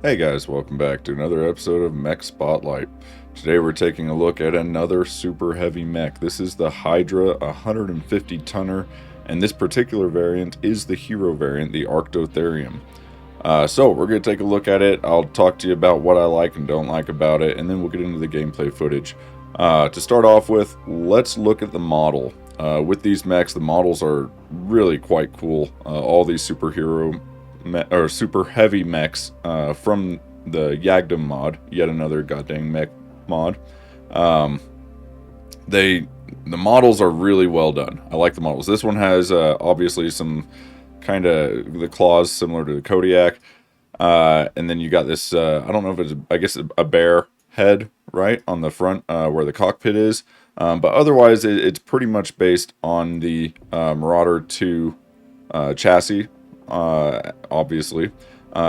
Hey guys, welcome back to another episode of Mech Spotlight. Today we're taking a look at another super heavy mech. This is the Hydra 150 tonner, and this particular variant is the hero variant, the Arctotherium. So we're going to take a look at it. I'll talk to you about what I like and don't like about it, and then we'll get into the gameplay footage. To start off with, let's look at the model. With these mechs, the models are really quite cool. All these super heavy mechs from the YAGDM mod, yet another goddamn mech mod. Um, the models are really well done. I like the models. This one has obviously some kind of the claws similar to the Kodiak, and then you got this. I don't know if it's I guess a bear head right on the front where the cockpit is, but otherwise it's pretty much based on the Marauder 2 chassis. Obviously,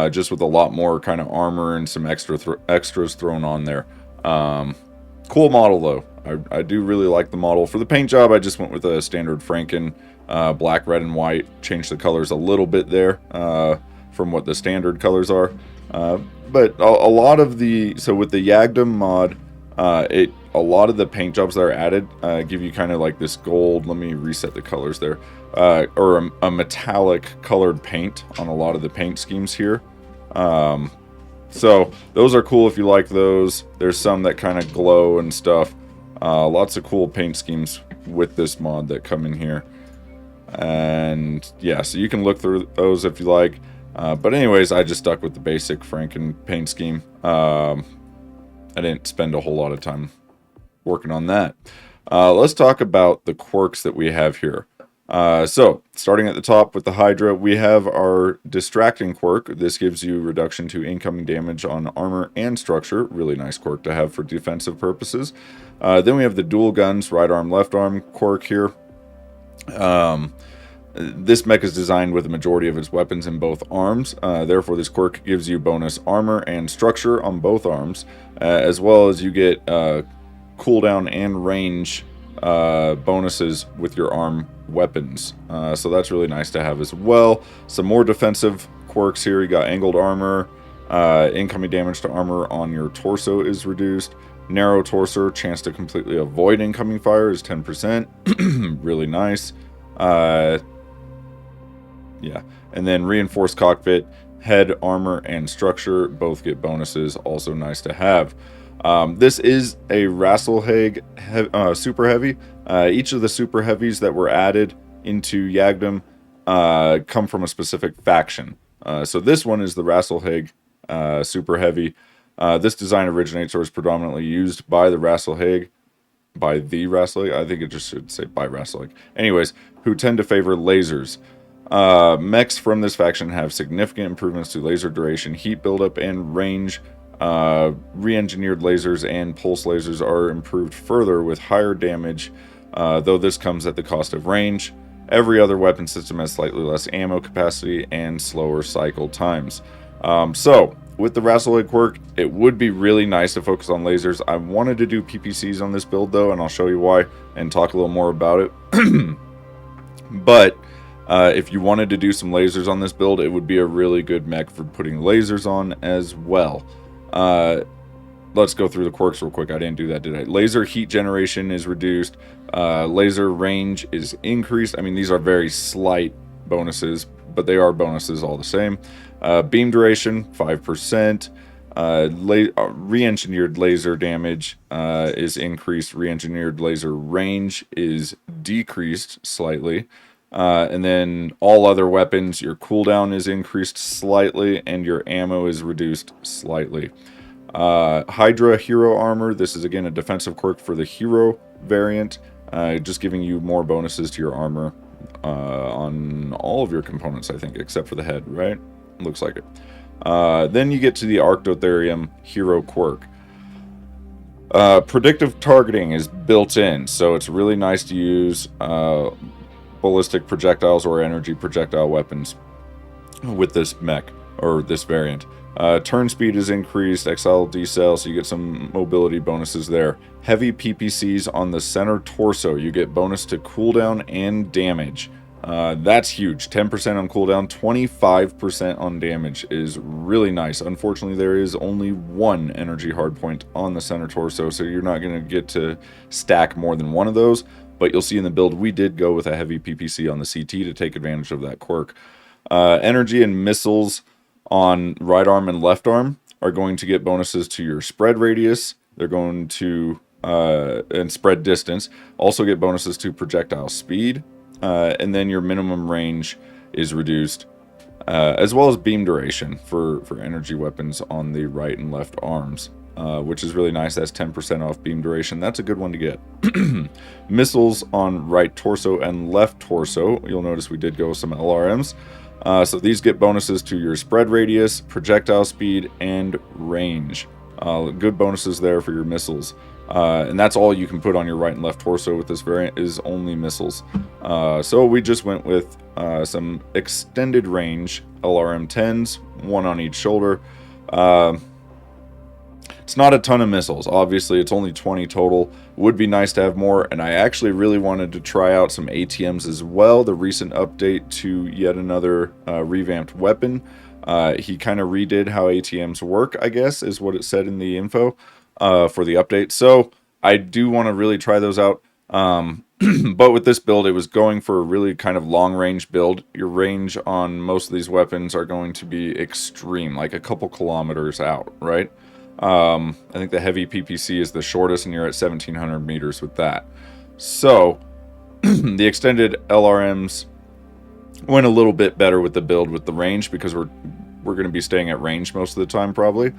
just with a lot more kind of armor and some extras thrown on there. Cool model though. I do really like the model. For the paint job, I just went with a standard Franken, black, red, and white. Changed the colors a little bit there from what the standard colors are. But a lot of the with the YAGDM mod, a lot of the paint jobs that are added give you kind of like this gold. Let me reset the colors there. Or a metallic colored paint on a lot of the paint schemes here. So those are cool if you like those. There's some that kind of glow and stuff. Lots of cool paint schemes with this mod that come in here. And yeah, so you can look through those if you like. But anyways, I just stuck with the basic Franken paint scheme. I didn't spend a whole lot of time working on that. Let's talk about the quirks that we have here. So, starting at the top with the Hydra, we have our Distracting quirk. This gives you reduction to incoming damage on armor and structure. Really nice quirk to have for defensive purposes. Then we have the Dual Guns, right arm, left arm quirk here. This mech is designed with the majority of its weapons in both arms. Therefore, this quirk gives you bonus armor and structure on both arms, as well as you get cooldown and range bonuses with your arm weapons. So that's really nice to have as well. Some more defensive quirks here. You got angled armor. Incoming damage to armor on your torso is reduced. Narrow torso, chance to completely avoid incoming fire is 10%. Really nice. Yeah. And then reinforced cockpit, head, armor, and structure both get bonuses. Also nice to have. This is a Rasalhague super heavy. Each of the super heavies that were added into YAGDM come from a specific faction. So this one is the Rasalhague super heavy. This design originates or is predominantly used by the Rasalhague. By the Rasalhague? I think it just should say by Rasalhague. Anyways, who tend to favor lasers. Mechs from this faction have significant improvements to laser duration, heat buildup, and range. Re-engineered lasers and pulse lasers are improved further with higher damage, though this comes at the cost of range. Every other weapon system has slightly less ammo capacity and slower cycle times. So, with the Rasalhague quirk, it would be really nice to focus on lasers. I wanted to do PPCs on this build though, and I'll show you why and talk a little more about it. But if you wanted to do some lasers on this build, it would be a really good mech for putting lasers on as well. Let's go through the quirks real quick. I didn't do that, did I? Laser heat generation is reduced. Laser range is increased. I mean, these are very slight bonuses, but they are bonuses all the same. Beam duration, 5%. Re-engineered laser damage is increased. Re-engineered laser range is decreased slightly. And then all other weapons, your cooldown is increased slightly and your ammo is reduced slightly. Hydra hero armor. This is again a defensive quirk for the hero variant, just giving you more bonuses to your armor on all of your components, I think, except for the head, right? Looks like it. Then you get to the Arctotherium hero quirk. Predictive targeting is built in, so it's really nice to use ballistic projectiles or energy projectile weapons with this mech or this variant. Turn speed is increased, exile decel, so you get some mobility bonuses there. Heavy PPCs on the center torso, you get bonus to cooldown and damage. That's huge. 10% on cooldown, 25% on damage is really nice. Unfortunately, there is only one energy hardpoint on the center torso, so you're not going to get to stack more than one of those. But you'll see in the build, we did go with a heavy PPC on the CT to take advantage of that quirk. Energy and missiles on right arm and left arm are going to get bonuses to your spread radius. They're going to, and spread distance, also get bonuses to projectile speed. And then your minimum range is reduced, as well as beam duration for energy weapons on the right and left arms, which is really nice. That's 10% off beam duration. That's a good one to get. Missiles on right torso and left torso. You'll notice we did go with some LRMs. So these get bonuses to your spread radius, projectile speed, and range. Good bonuses there for your missiles. And that's all you can put on your right and left torso with this variant is only missiles. So we just went with some extended range LRM 10s, one on each shoulder. It's not a ton of missiles. Obviously, it's only 20 total. Would be nice to have more, and I actually really wanted to try out some ATMs as well. The recent update to yet another revamped weapon. He kind of redid how ATMs work, I guess, is what it said in the info for the update. So I do want to really try those out. But with this build, it was going for a really kind of long-range build. Your range on most of these weapons are going to be extreme, like a couple kilometers out, right? I think the heavy PPC is the shortest, and you're at 1,700 meters with that. So the extended LRMs went a little bit better with the build with the range, because we're going to be staying at range most of the time probably.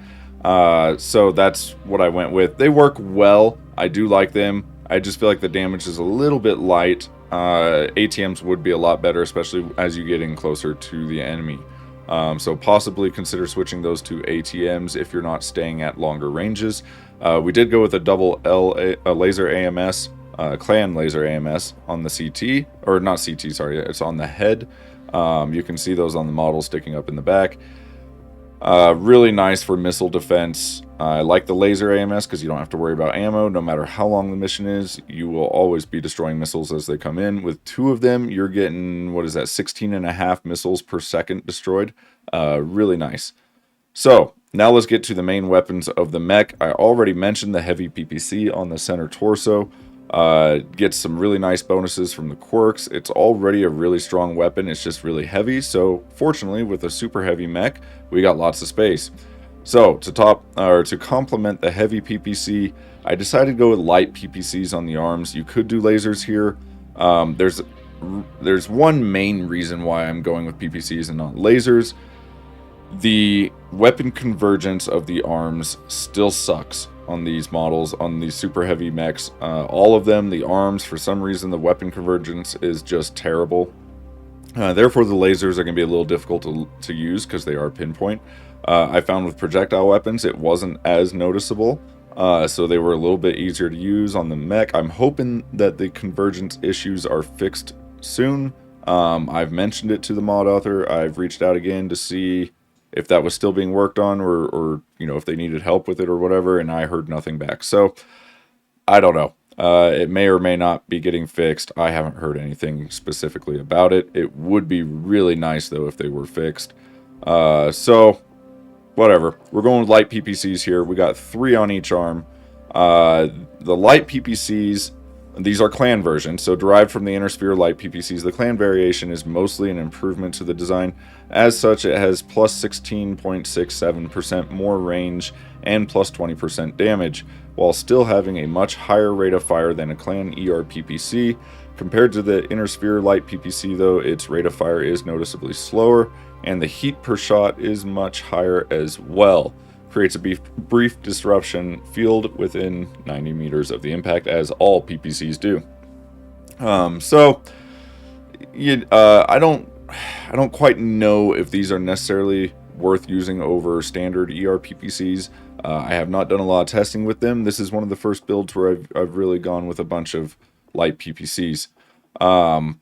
So that's what I went with. They work well. I do like them. I just feel like the damage is a little bit light. ATMs would be a lot better, especially as you get in closer to the enemy. So possibly consider switching those to ATMs if you're not staying at longer ranges. We did go with a double laser AMS, clan laser AMS on the CT, or not CT, sorry, it's on the head. You can see those on the model sticking up in the back. Really nice for missile defense. I like the laser AMS because you don't have to worry about ammo. No matter how long the mission is, you will always be destroying missiles as they come in. With two of them, you're getting, what is that, 16.5 missiles per second destroyed. Really nice. So now let's get to the main weapons of the mech. I already mentioned the heavy PPC on the center torso. Gets some really nice bonuses from the quirks. It's already a really strong weapon. It's just really heavy. So fortunately, with a super heavy mech, we got lots of space. So to complement the heavy PPC, I decided to go with light PPCs on the arms. You could do lasers here. There's one main reason why I'm going with PPCs and not lasers. The weapon convergence of the arms still sucks on these models, on these super heavy mechs. All of them, the arms, for some reason, the weapon convergence is just terrible. Therefore, the lasers are going to be a little difficult to use because they are pinpoint. I found with projectile weapons, it wasn't as noticeable. So they were a little bit easier to use on the mech. I'm hoping that the convergence issues are fixed soon. I've mentioned it to the mod author. I've reached out again to see if that was still being worked on, or you know, if they needed help with it or whatever, and I heard nothing back. So I don't know. It may or may not be getting fixed. I haven't heard anything specifically about it. It would be really nice though if they were fixed. So whatever. We're going with light PPCs here. We got 3 on each arm. The light PPCs, these are clan versions, so derived from the Inner Sphere light PPCs. The clan variation is mostly an improvement to the design. As such, it has plus 16.67% more range and plus 20% damage, while still having a much higher rate of fire than a clan ER PPC. Compared to the Inner Sphere light PPC though, its rate of fire is noticeably slower, and the heat per shot is much higher as well. Creates a brief disruption field within 90 meters of the impact, as all PPCs do. I don't quite know if these are necessarily worth using over standard ER PPCs. I have not done a lot of testing with them. This is one of the first builds where I've really gone with a bunch of light PPCs. I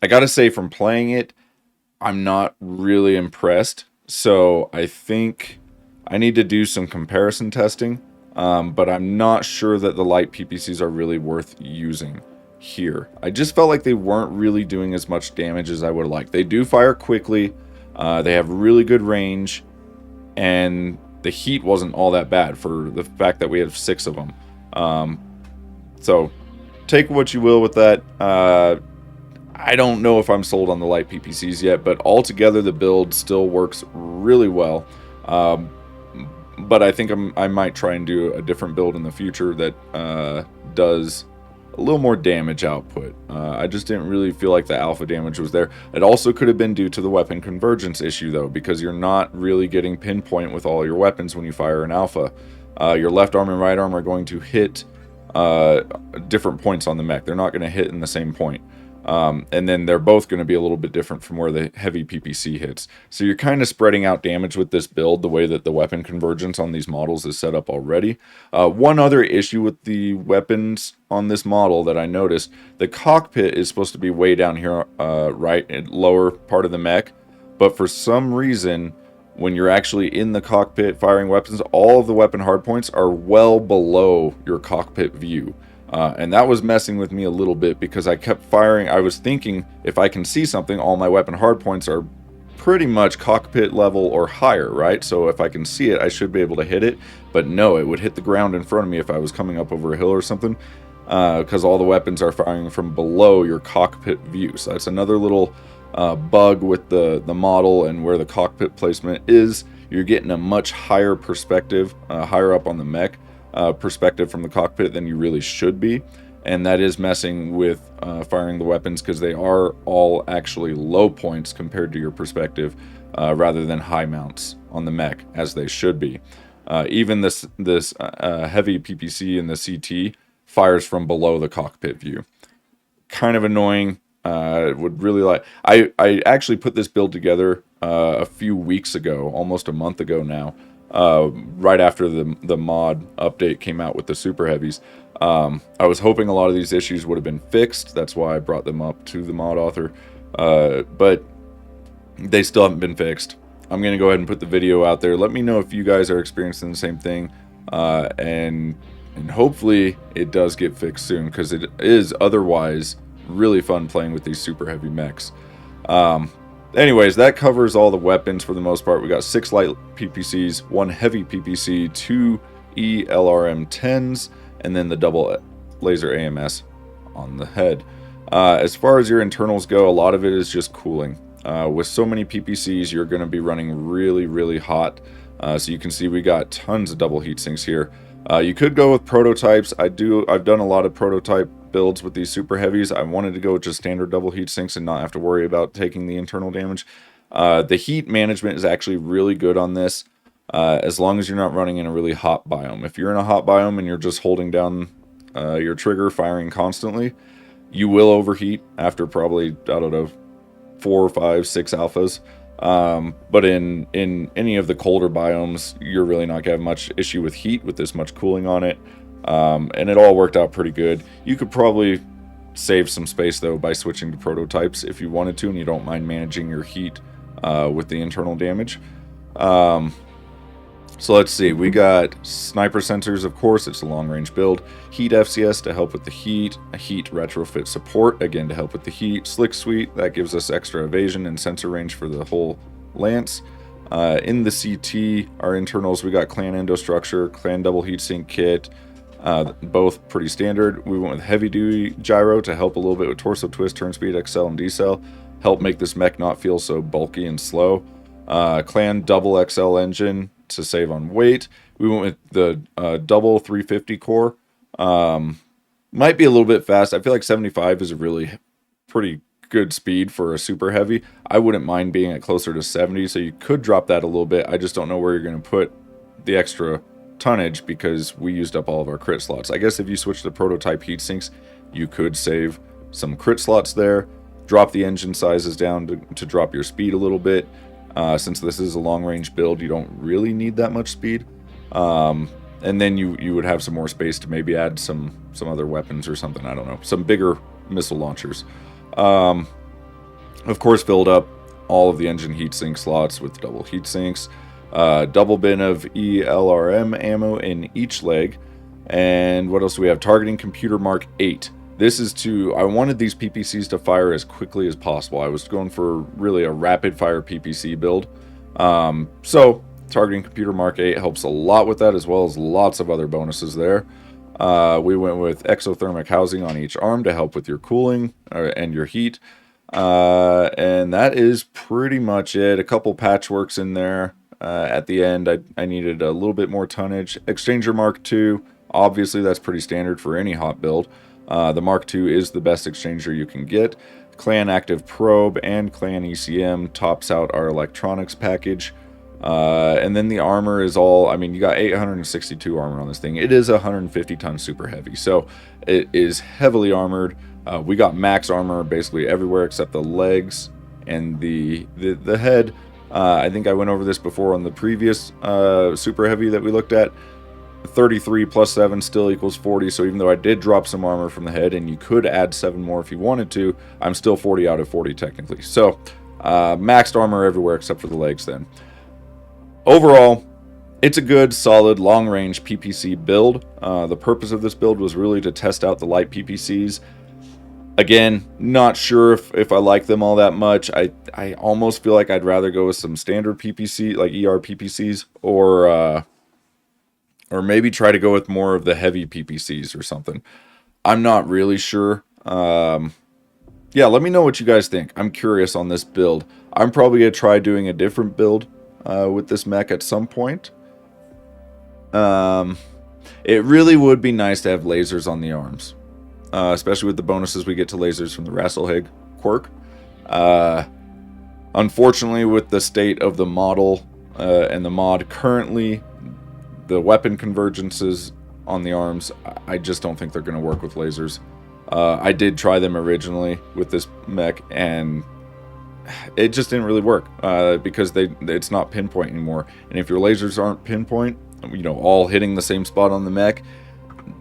gotta say, from playing it, I'm not really impressed. So I think I need to do some comparison testing, but I'm not sure that the light PPCs are really worth using here. I just felt like they weren't really doing as much damage as I would like. They do fire quickly, they have really good range, and the heat wasn't all that bad for the fact that we have 6 of them. So take what you will with that. I don't know if I'm sold on the light PPCs yet, but altogether the build still works really well. But I think I might try and do a different build in the future that does a little more damage output. I just didn't really feel like the alpha damage was there. It also could have been due to the weapon convergence issue, though, because you're not really getting pinpoint with all your weapons when you fire an alpha. Your left arm and right arm are going to hit different points on the mech. They're not going to hit in the same point. And then they're both going to be a little bit different from where the heavy PPC hits. So you're kind of spreading out damage with this build the way that the weapon convergence on these models is set up already. One other issue with the weapons on this model that I noticed, the cockpit is supposed to be way down here, right, in lower part of the mech. But for some reason, when you're actually in the cockpit firing weapons, all of the weapon hardpoints are well below your cockpit view. And that was messing with me a little bit because I kept firing. I was thinking if I can see something, all my weapon hardpoints are pretty much cockpit level or higher, right? So if I can see it, I should be able to hit it. But no, it would hit the ground in front of me if I was coming up over a hill or something, because all the weapons are firing from below your cockpit view. So that's another little bug with the model and where the cockpit placement is. You're getting a much higher perspective, higher up on the mech. Perspective from the cockpit than you really should be, and that is messing with firing the weapons because they are all actually low points compared to your perspective, rather than high mounts on the mech as they should be. Even this heavy PPC in the CT fires from below the cockpit view. Kind of annoying. Would really like. I actually put this build together a few weeks ago, almost a month ago now. Right after the mod update came out with the super heavies. I was hoping a lot of these issues would have been fixed. That's why I brought them up to the mod author. But they still haven't been fixed. I'm going to go ahead and put the video out there. Let me know if you guys are experiencing the same thing. And hopefully it does get fixed soon, because it is otherwise really fun playing with these super heavy mechs. Anyways, that covers all the weapons for the most part. We got 6 light PPCs, 1 heavy PPC, 2 ELRM-10s, and then the double laser AMS on the head. As far as your internals go, a lot of it is just cooling. With so many PPCs, you're going to be running really, really hot. So you can see we got tons of double heat sinks here. You could go with prototypes. I've done a lot of prototype builds with these super heavies. I wanted to go with just standard double heat sinks and not have to worry about taking the internal damage. The heat management is actually really good on this, as long as you're not running in a really hot biome. If you're in a hot biome and you're just holding down your trigger, firing constantly, you will overheat after probably, I don't know, 4, 5, 6 alphas. But in any of the colder biomes, you're really not gonna have much issue with heat with this much cooling on it. And it all worked out pretty good. You could probably save some space though by switching to prototypes if you wanted to, and you don't mind managing your heat with the internal damage. So let's see, we got sniper sensors, of course, it's a long range build. Heat FCS to help with the heat. A heat retrofit support, again to help with the heat. Slick Suite, that gives us extra evasion and sensor range for the whole lance. In the CT, our internals, we got clan endostructure, clan double heatsink kit, both pretty standard. We went with heavy duty gyro to help a little bit with torso twist, turn speed, excel, and decel. Help make this mech not feel so bulky and slow. Clan double XL engine to save on weight. We went with the double 350 core. Might be a little bit fast. I feel like 75 is a really pretty good speed for a super heavy. I wouldn't mind being at closer to 70, so you could drop that a little bit. I just don't know where you're going to put the extra tonnage because we used up all of our crit slots. I guess if you switch to prototype heat sinks, you could save some crit slots there. Drop the engine sizes down to drop your speed a little bit. Since this is a long range build, you don't really need that much speed. And then you would have some more space to maybe add some other weapons or something. I don't know, some bigger missile launchers. Of course, filled up all of the engine heatsink slots with double heatsinks. Double bin of ELRM ammo in each leg. And what else do we have? Targeting computer Mark 8. This is I wanted these PPCs to fire as quickly as possible. I was going for really a rapid fire PPC build. So targeting computer Mark 8 helps a lot with that, as well as lots of other bonuses there. We went with exothermic housing on each arm to help with your cooling and your heat. And that is pretty much it. A couple patchworks in there. At the end, I needed a little bit more tonnage. Exchanger Mark II, obviously that's pretty standard for any hot build. The Mark II is the best exchanger you can get. Clan Active Probe and Clan ECM tops out our electronics package. And then the armor is all, I mean, you got 862 armor on this thing. It is a 150-ton super heavy, so it is heavily armored. We got max armor basically everywhere except the legs and the head. I think I went over this before on the previous super heavy that we looked at. 33 plus 7 still equals 40, so even though I did drop some armor from the head, and you could add 7 more if you wanted to, I'm still 40 out of 40 technically. So maxed armor everywhere except for the legs then. Overall, it's a good, solid, long-range PPC build. The purpose of this build was really to test out the light PPCs. Again, not sure if I like them all that much. I almost feel like I'd rather go with some standard PPC, like ER PPCs, or maybe try to go with more of the heavy PPCs or something. I'm not really sure. Yeah, let me know what you guys think. I'm curious on this build. I'm probably going to try doing a different build with this mech at some point. It really would be nice to have lasers on the arms. Especially with the bonuses we get to lasers from the Rasalhague quirk. Unfortunately, with the state of the model and the mod currently, the weapon convergences on the arms, I just don't think they're going to work with lasers. I did try them originally with this mech, and it just didn't really work because it's not pinpoint anymore. And if your lasers aren't pinpoint, you know, all hitting the same spot on the mech,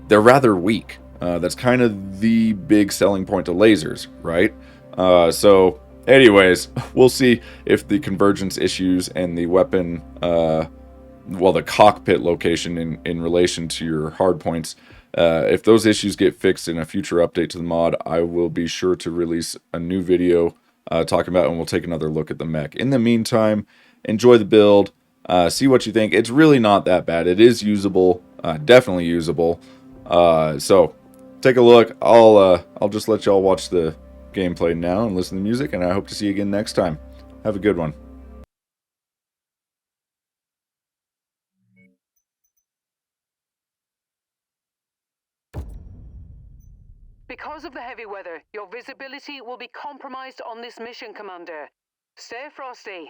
they're rather weak. That's kind of the big selling point to lasers, right? So anyways, we'll see if the convergence issues and the weapon, well, the cockpit location in relation to your hard points, if those issues get fixed in a future update to the mod, I will be sure to release a new video talking about it, and we'll take another look at the mech. In the meantime, enjoy the build, see what you think. It's really not that bad. It is usable, definitely usable. So take a look. I'll just let y'all watch the gameplay now and listen to the music, and I hope to see you again next time. Have a good one. Because of the heavy weather, your visibility will be compromised on this mission, Commander. Stay frosty.